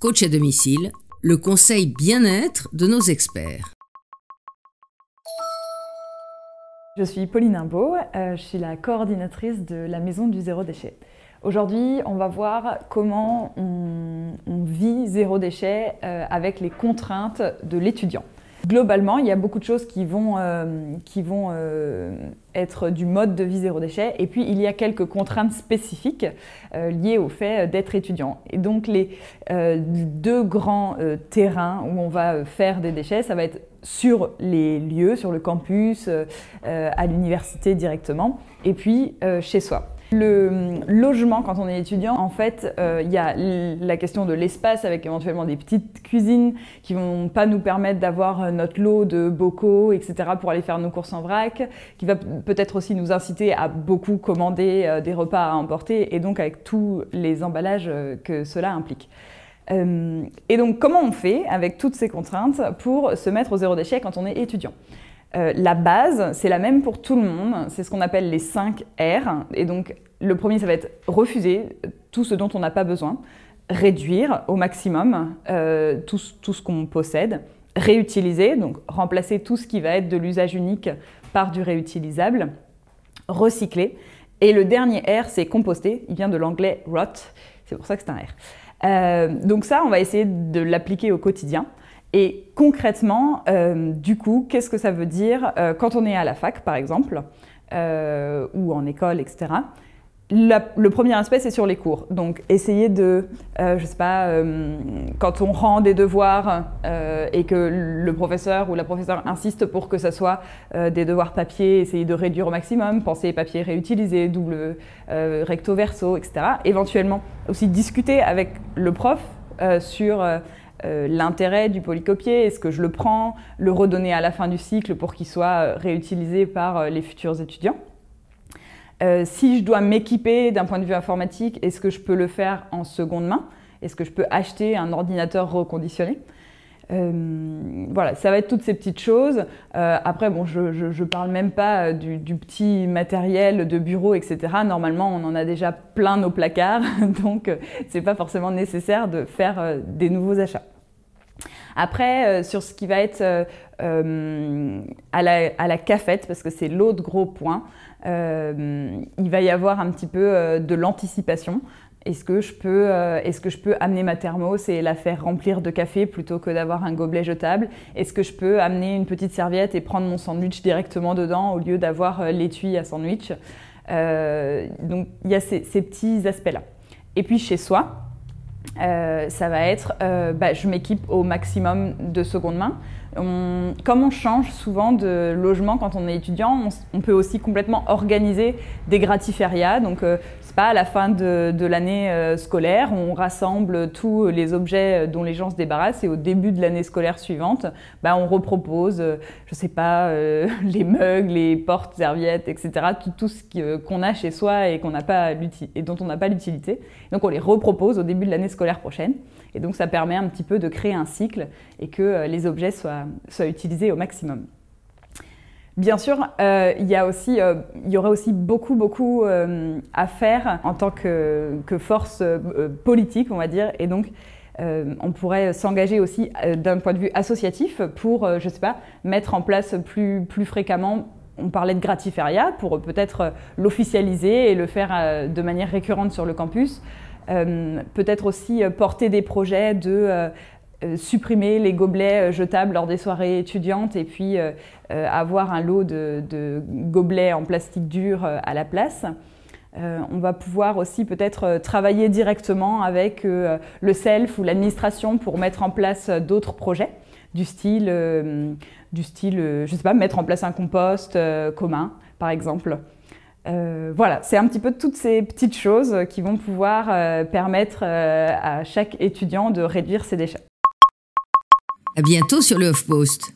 Coach à domicile, le conseil bien-être de nos experts. Je suis Pauline Imbeau, je suis la coordinatrice de la Maison du Zéro Déchet. Aujourd'hui, on va voir comment on vit zéro déchet avec les contraintes de l'étudiant. Globalement, il y a beaucoup de choses qui vont être du mode de vie zéro déchet, et puis il y a quelques contraintes spécifiques liées au fait d'être étudiant. Et donc les deux grands terrains où on va faire des déchets, ça va être sur les lieux, sur le campus, à l'université directement, et puis chez soi. Le logement, quand on est étudiant, en fait, il y a la question de l'espace avec éventuellement des petites cuisines qui vont pas nous permettre d'avoir notre lot de bocaux, etc. pour aller faire nos courses en vrac, qui va peut-être aussi nous inciter à beaucoup commander des repas à emporter, et donc avec tous les emballages que cela implique. Et donc, comment on fait avec toutes ces contraintes pour se mettre au zéro déchet quand on est étudiant ? La base, c'est la même pour tout le monde, c'est ce qu'on appelle les 5 R. Et donc, le premier, ça va être refuser tout ce dont on n'a pas besoin, réduire au maximum tout ce qu'on possède, réutiliser, donc remplacer tout ce qui va être de l'usage unique par du réutilisable, recycler. Et le dernier R, c'est composter, il vient de l'anglais rot, c'est pour ça que c'est un R. Donc ça, on va essayer de l'appliquer au quotidien. Et concrètement, du coup, qu'est-ce que ça veut dire quand on est à la fac, par exemple, ou en école, etc. Le premier aspect, c'est sur les cours. Donc, essayer de, je sais pas, quand on rend des devoirs et que le professeur ou la professeure insiste pour que ça soit des devoirs papier, essayer de réduire au maximum, penser papier réutilisé, double recto verso, etc. Éventuellement, aussi discuter avec le prof sur l'intérêt du polycopier, est-ce que je le prends, le redonner à la fin du cycle pour qu'il soit réutilisé par les futurs étudiants. Si je dois m'équiper d'un point de vue informatique, est-ce que je peux le faire en seconde main? Est-ce que je peux acheter un ordinateur reconditionné? Voilà, ça va être toutes ces petites choses. Après, bon, je parle même pas du petit matériel de bureau, etc. Normalement, on en a déjà plein nos placards, donc c'est pas forcément nécessaire de faire des nouveaux achats. Après, sur ce qui va être à la cafette, parce que c'est l'autre gros point, il va y avoir un petit peu de l'anticipation. Est-ce que je peux amener ma thermos et la faire remplir de café plutôt que d'avoir un gobelet jetable? Est-ce que je peux amener une petite serviette et prendre mon sandwich directement dedans au lieu d'avoir l'étui à sandwich? Donc, il y a ces petits aspects-là. Et puis, chez soi, ça va être, je m'équipe au maximum de seconde main. Comme on change souvent de logement quand on est étudiant, on peut aussi complètement organiser des gratiférias. Donc, c'est pas à la fin de l'année scolaire, on rassemble tous les objets dont les gens se débarrassent, et au début de l'année scolaire suivante, on repropose, je sais pas, les mugs, les portes-serviettes, etc. Tout ce qu'on a chez soi et dont on n'a pas l'utilité. Donc, on les repropose au début de l'année scolaire prochaine. Et donc, ça permet un petit peu de créer un cycle et que les objets soient utilisés au maximum. Bien sûr, il y aurait aussi beaucoup à faire en tant que force politique, on va dire. Et donc, on pourrait s'engager aussi d'un point de vue associatif pour, je sais pas, mettre en place plus fréquemment. On parlait de gratiféria pour peut-être l'officialiser et le faire de manière récurrente sur le campus. Peut-être aussi porter des projets de supprimer les gobelets jetables lors des soirées étudiantes et puis avoir un lot de gobelets en plastique dur à la place. On va pouvoir aussi peut-être travailler directement avec le SELF ou l'administration pour mettre en place d'autres projets du style, je sais pas, mettre en place un compost commun, par exemple. Voilà, c'est un petit peu toutes ces petites choses qui vont pouvoir permettre à chaque étudiant de réduire ses déchets. À bientôt sur le HuffPost.